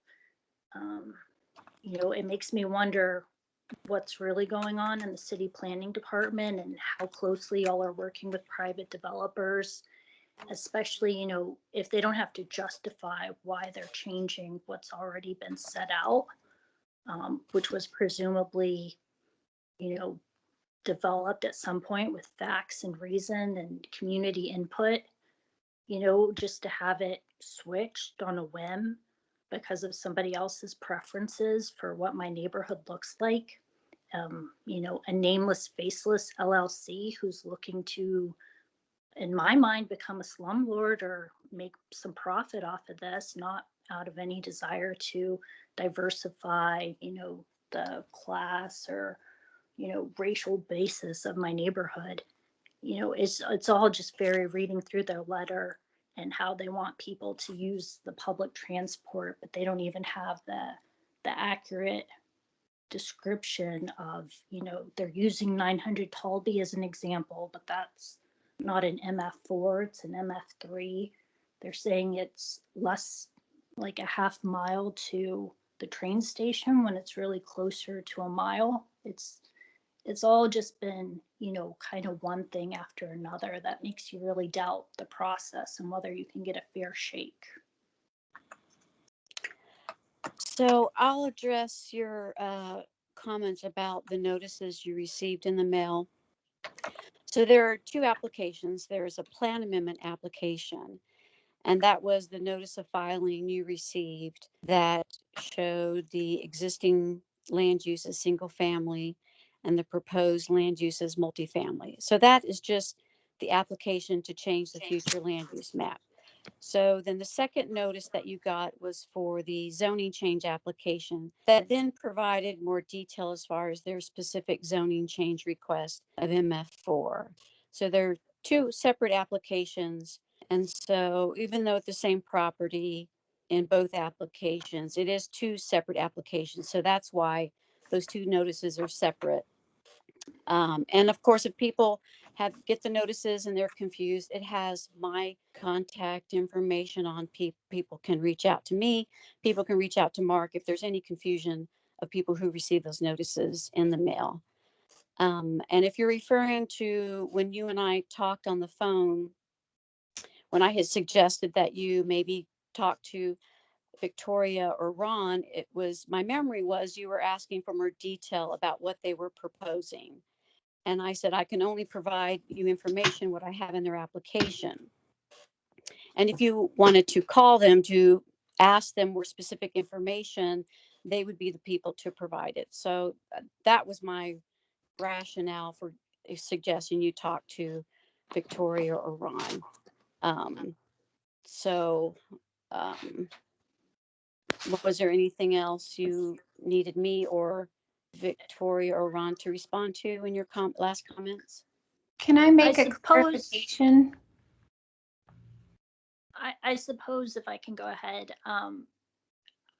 it makes me wonder what's really going on in the city planning department and how closely y'all are working with private developers, especially, if they don't have to justify why they're changing what's already been set out, which was presumably, developed at some point with facts and reason and community input, just to have it switched on a whim because of somebody else's preferences for what my neighborhood looks like. A nameless, faceless LLC who's looking to, in my mind, become a slumlord or make some profit off of this, not out of any desire to diversify, the class or, racial basis of my neighborhood. It's all just very reading through their letter and how they want people to use the public transport, but they don't even have the accurate description of, they're using 900 Talby as an example, but that's not an MF4, it's an MF3. They're saying it's less, like a half mile to the train station when it's really closer to a mile. It's all just been, kind of one thing after another that makes you really doubt the process and whether you can get a fair shake. So I'll address your comments about the notices you received in the mail. So there are two applications. There's a plan amendment application, and that was the notice of filing you received that showed the existing land use as single family and the proposed land use as multifamily. So that is just the application to change the future land use map. So then the second notice that you got was for the zoning change application that then provided more detail as far as their specific zoning change request of MF4. So they're two separate applications. And so even though it's the same property in both applications, it is two separate applications. So that's why those two notices are separate. And of course, if people get the notices and they're confused, it has my contact information on. People can reach out to me. People can reach out to Mark if there's any confusion of people who receive those notices in the mail. And if you're referring to when you and I talked on the phone, when I had suggested that you maybe talk to Victoria or Ron, my memory was you were asking for more detail about what they were proposing. And I said, I can only provide you information, what I have in their application. And if you wanted to call them to ask them more specific information, they would be the people to provide it. So that was my rationale for suggesting you talk to Victoria or Ron. Was there anything else you needed me or Victoria or Ron to respond to in your last comments? Can I make a suppose- clarification? I suppose if I can go ahead,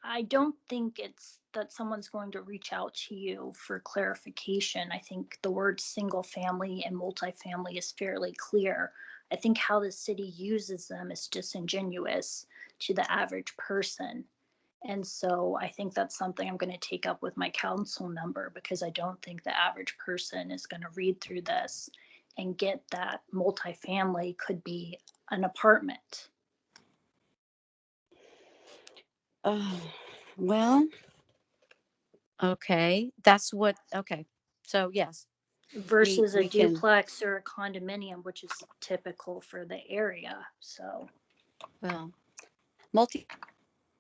I don't think it's that someone's going to reach out to you for clarification. I think the word single family and multifamily is fairly clear. I think how the city uses them is disingenuous to the average person. And so I think that's something I'm going to take up with my council member, because I don't think the average person is going to read through this and get that multifamily could be an apartment. Well, okay, okay. So yes, Versus we a can, duplex or a condominium, which is typical for the area. So, well, multi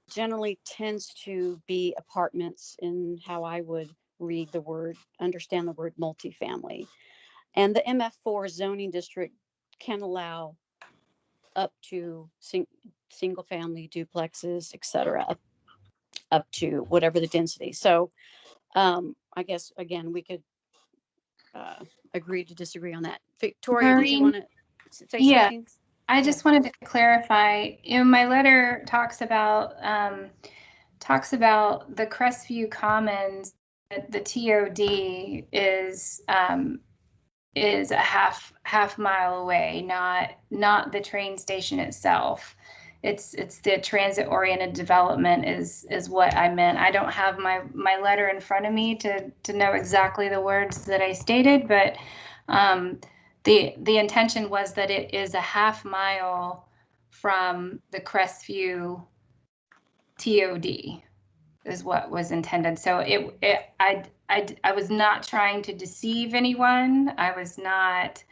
generally tends to be apartments in how I would understand the word multifamily. And the MF4 zoning district can allow up to single family duplexes, et cetera, up to whatever the density. So I guess, again, we could agree to disagree on that. Victoria, did you want to say Yeah, something? I just wanted to clarify. My letter talks about the Crestview Commons. The TOD is a half mile away, not the train station itself. It's the transit oriented development is what I meant. I don't have my letter in front of me to know exactly the words that I stated, but the intention was that it is a half mile from the Crestview TOD is what was intended. So I was not trying to deceive anyone. I was not.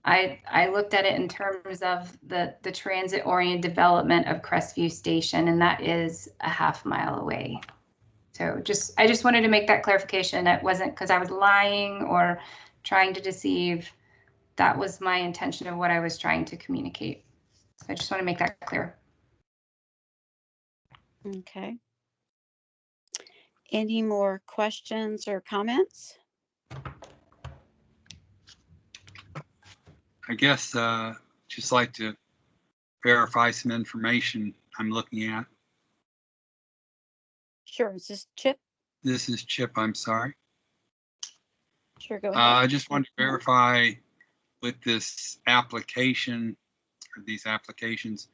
I looked at it in terms of the transit oriented development of Crestview Station, and that is a half mile away. So I just wanted to make that clarification. It wasn't because I was lying or trying to deceive. That was my intention of what I was trying to communicate. So I just want to make that clear. Okay. Any more questions or comments? I guess just like to verify some information I'm looking at. Sure. Is this Chip? This is Chip, I'm sorry. Sure, go ahead. I just wanted to verify with this application, or these applications,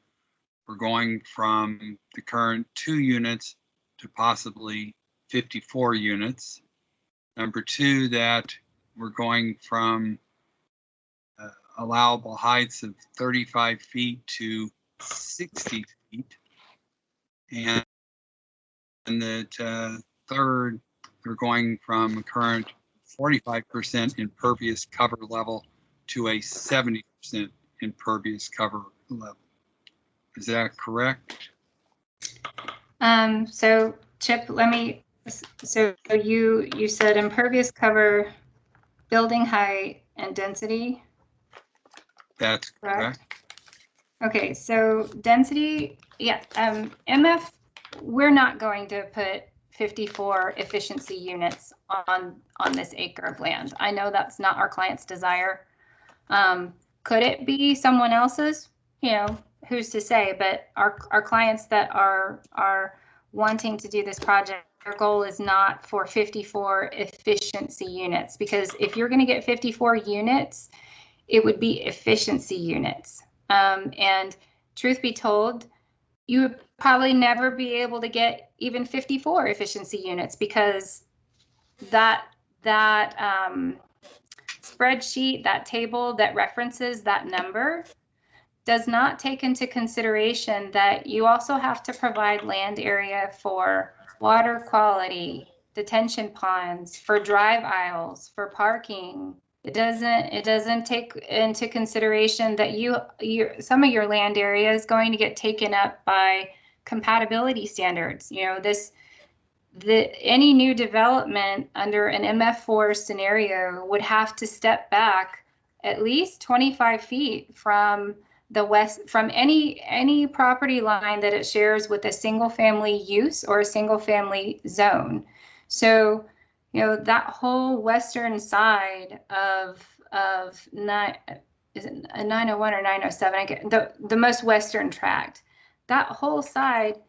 we're going from the current 2 units to possibly 54 units. Number 2, that we're going from allowable heights of 35 feet to 60 feet. And that third, we're going from a current 45% impervious cover level to a 70% impervious cover level. Is that correct? So Chip, so you said impervious cover, building height, and density, That's correct? correct. Okay, so density, yeah, MF, we're not going to put 54 efficiency units on this acre of land. I know that's not our client's desire. Could it be someone else's? You know, who's to say? But our clients that are wanting to do this project, their goal is not for 54 efficiency units, because if you're going to get 54 units, it would be efficiency units. And truth be told, you would probably never be able to get even 54 efficiency units, because that spreadsheet, that table that references that number, does not take into consideration that you also have to provide land area for water quality, detention ponds, for drive aisles, for parking. It doesn't take into consideration that some of your land area is going to get taken up by compatibility standards. You know, any new development under an MF4 scenario would have to step back at least 25 feet from any property line that it shares with a single family use or a single family zone. So, you know, that whole western side of is it a 901 or 907? I get the most western tract. That whole side,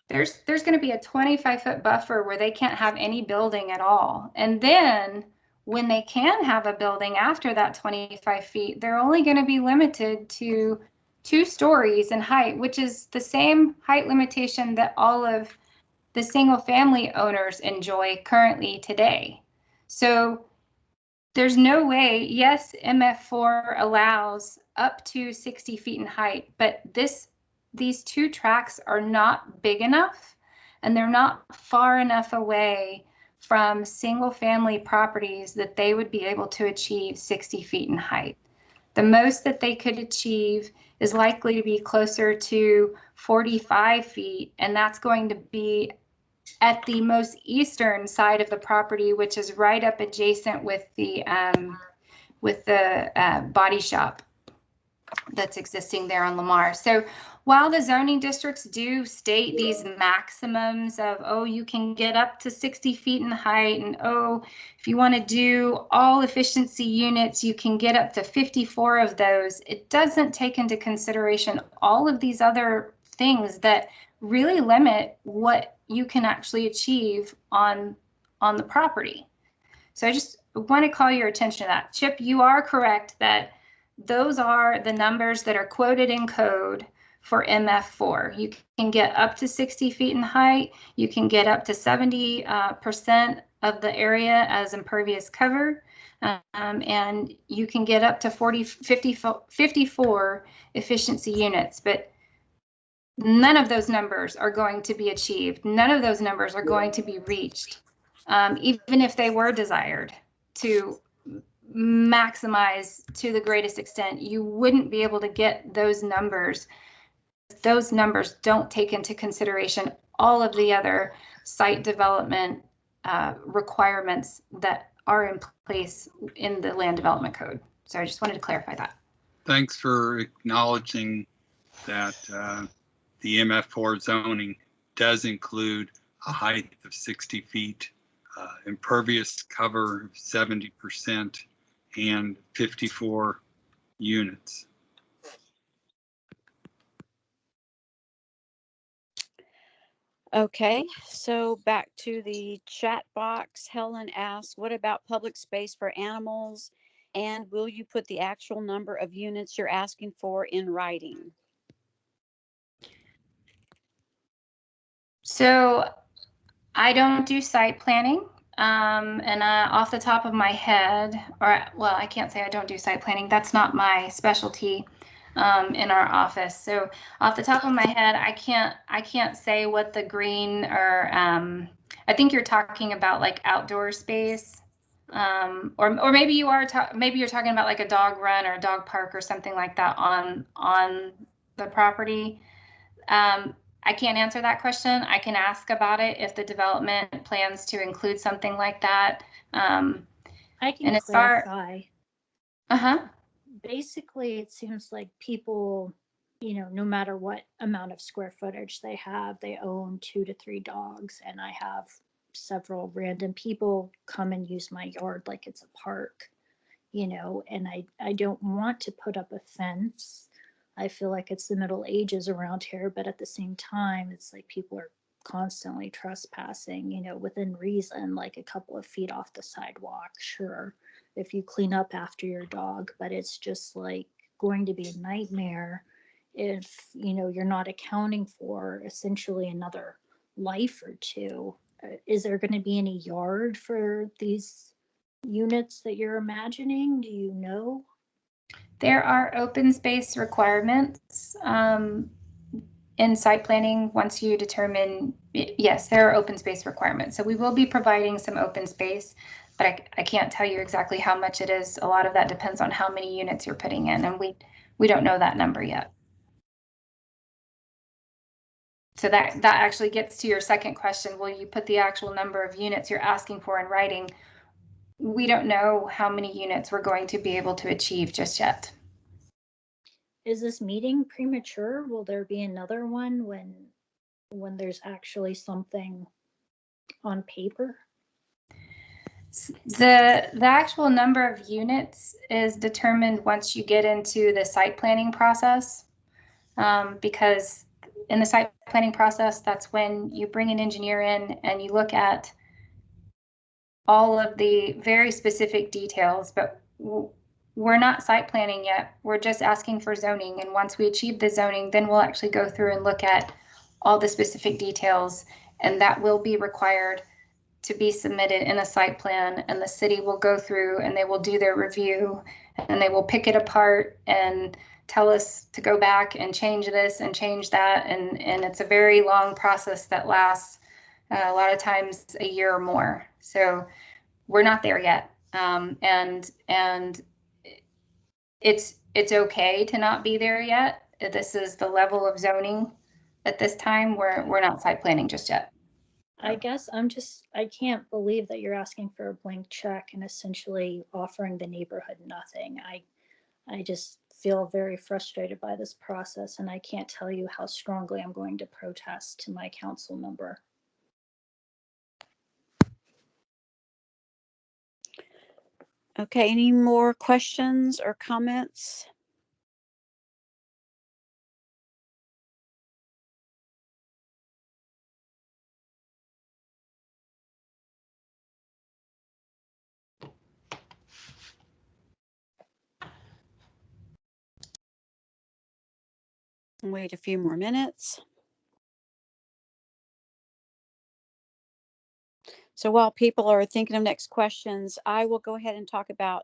there's going to be a 25-foot buffer where they can't have any building at all. And then when they can have a building after that 25 feet, they're only going to be limited to 2 stories in height, which is the same height limitation that all of the single family owners enjoy currently today. So there's no way, yes, MF4 allows up to 60 feet in height, but these 2 tracks are not big enough, and they're not far enough away from single family properties that they would be able to achieve 60 feet in height. The most that they could achieve is likely to be closer to 45 feet, and that's going to be at the most eastern side of the property, which is right up adjacent with the body shop that's existing there on Lamar. So while the zoning districts do state these maximums of, oh, you can get up to 60 feet in height, and oh, if you want to do all efficiency units, you can get up to 54 of those, it doesn't take into consideration all of these other things that really limit what you can actually achieve on the property. So I just want to call your attention to that. Chip, you are correct that those are the numbers that are quoted in code for MF4. You can get up to 60 feet in height. You can get up to 70% of the area as impervious cover. And you can get up to 54 efficiency units. But none of those numbers are going to be achieved. None of those numbers are going to be reached, even if they were desired to maximize to the greatest extent. You wouldn't be able to get those numbers. Those numbers don't take into consideration all of the other site development requirements that are in place in the land development code. So I just wanted to clarify that. Thanks for acknowledging that the MF4 zoning does include a height of 60 feet, impervious cover of 70%, and 54 units. Okay, so back to the chat box. Helen asks, what about public space for animals? And will you put the actual number of units you're asking for in writing? So I don't do site planning. And off the top of my head, or well, I can't say I don't do site planning. That's not my specialty in our office. So off the top of my head, I can't say what the green or I think you're talking about like outdoor space, or maybe you are maybe you're talking about like a dog run or a dog park or something like that on the property. I can't answer that question. I can ask about it if the development plans to include something like that. I can And as far, clarify. uh-huh. Basically, it seems like people, no matter what amount of square footage they have, they own 2 to 3 dogs. And I have several random people come and use my yard like it's a park, and I don't want to put up a fence. I feel like it's the Middle Ages around here, but at the same time, it's like people are constantly trespassing, within reason, like a couple of feet off the sidewalk, sure, if you clean up after your dog, but it's just like going to be a nightmare if, you're not accounting for essentially another life or two. Is there going to be any yard for these units that you're imagining? Do you know? There are open space requirements in site planning once you determine, yes, there are open space requirements. So we will be providing some open space, but I can't tell you exactly how much it is. A lot of that depends on how many units you're putting in, and we don't know that number yet. So that actually gets to your second question. Will you put the actual number of units you're asking for in writing? We don't know how many units we're going to be able to achieve just yet. Is this meeting premature? Will there be another one when there's actually something on paper? The actual number of units is determined once you get into the site planning process, because in the site planning process, that's when you bring an engineer in and you look at all of the very specific details, but we're not site planning yet. We're just asking for zoning. And once we achieve the zoning, then we'll actually go through and look at all the specific details, and that will be required to be submitted in a site plan, and the city will go through and they will do their review and they will pick it apart and tell us to go back and change this and change that. And it's a very long process that lasts a lot of times a year or more. So we're not there yet. And it's okay to not be there yet. This is the level of zoning at this time. We're not site planning just yet. I guess I can't believe that you're asking for a blank check and essentially offering the neighborhood nothing. I just feel very frustrated by this process, and I can't tell you how strongly I'm going to protest to my council member. Okay, any more questions or comments? Wait a few more minutes. So while people are thinking of next questions, I will go ahead and talk about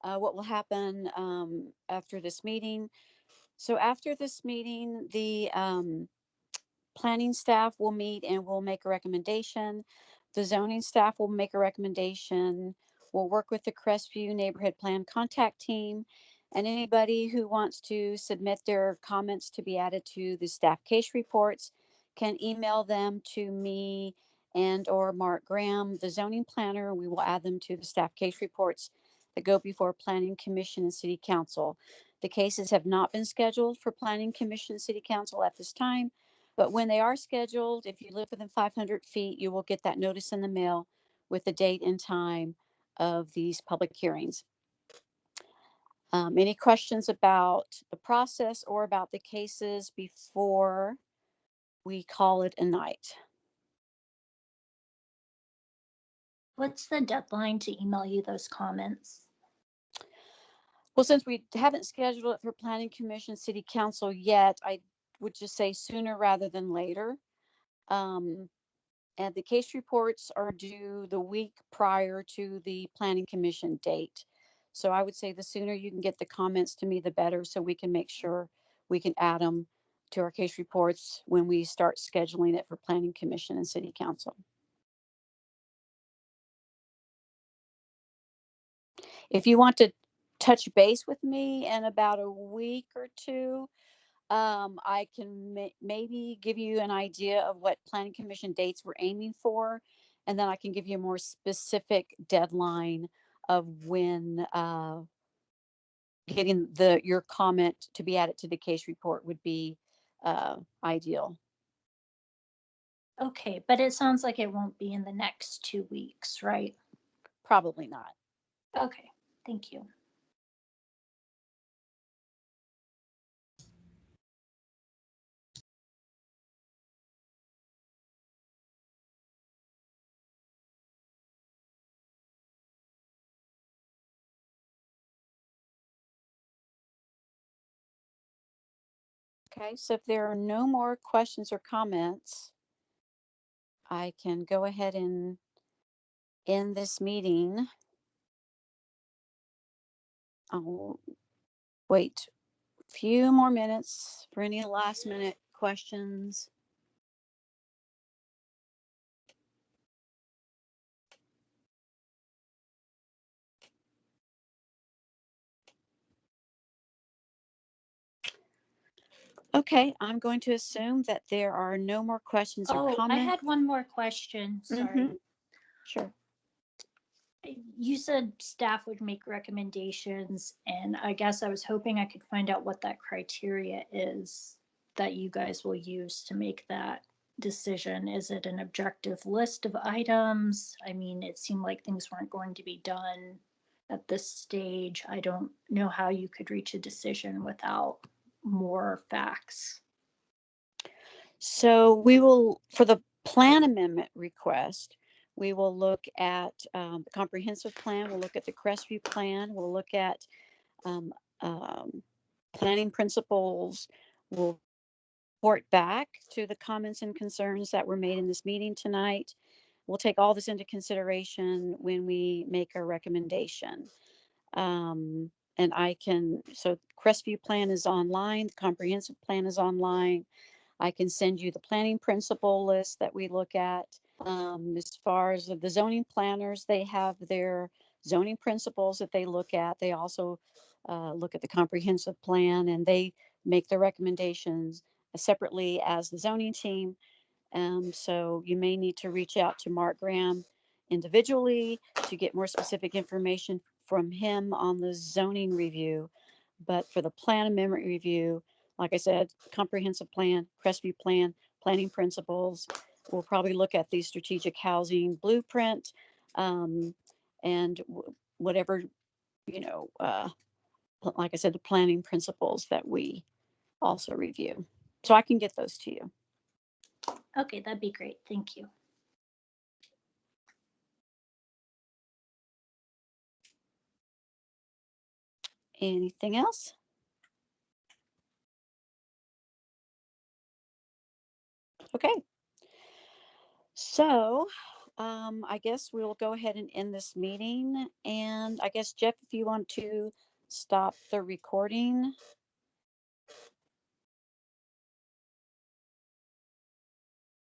what will happen after this meeting. So after this meeting, the planning staff will meet and will make a recommendation. The zoning staff will make a recommendation. We'll work with the Crestview Neighborhood Plan contact team, and anybody who wants to submit their comments to be added to the staff case reports can email them to me and or Mark Graham, the zoning planner. We will add them to the staff case reports that go before Planning Commission and City Council. The cases have not been scheduled for Planning Commission and City Council at this time, but when they are scheduled, if you live within 500 feet, you will get that notice in the mail with the date and time of these public hearings. Any questions about the process or about the cases before we call it a night? What's the deadline to email you those comments? Well, since we haven't scheduled it for Planning Commission, City Council yet, I would just say sooner rather than later. And the case reports are due the week prior to the Planning Commission date. So I would say the sooner you can get the comments to me, the better, so we can make sure we can add them to our case reports when we start scheduling it for Planning Commission and City Council. If you want to touch base with me in about a week or two, I can maybe give you an idea of what planning commission dates we're aiming for, and then I can give you a more specific deadline of when getting your comment to be added to the case report would be ideal. Okay, but it sounds like it won't be in the next 2 weeks, right? Probably not. Okay, thank you. Okay, so if there are no more questions or comments, I can go ahead and end this meeting. I'll wait a few more minutes for any last minute questions. Okay, I'm going to assume that there are no more questions or Oh, I comments. had one more question. Sorry. Sure. You said staff would make recommendations, and I guess I was hoping I could find out what that criteria is that you guys will use to make that decision. Is it an objective list of items? I mean, it seemed like things weren't going to be done at this stage. I don't know how you could reach a decision without more facts. So we will, for the plan amendment request, we will look at the comprehensive plan. We'll look at the Crestview plan. We'll look at um, planning principles. We'll report back to the comments and concerns that were made in this meeting tonight. We'll take all this into consideration when we make our recommendation. And so Crestview plan is online, the comprehensive plan is online. I can send you the planning principle list that we look at. As far as the zoning planners, they have their zoning principles that they look at. They also look at the comprehensive plan, and they make their recommendations separately as the zoning team. So you may need to reach out to Mark Graham individually to get more specific information from him on the zoning review. But for the plan amendment review, like I said, comprehensive plan, Crestview plan, planning principles, we'll probably look at the strategic housing blueprint, and whatever, like I said, the planning principles that we also review. So I can get those to you. Okay, that'd be great. Thank you. Anything else? Okay. So I guess we'll go ahead and end this meeting. And I guess, Jeff, if you want to stop the recording.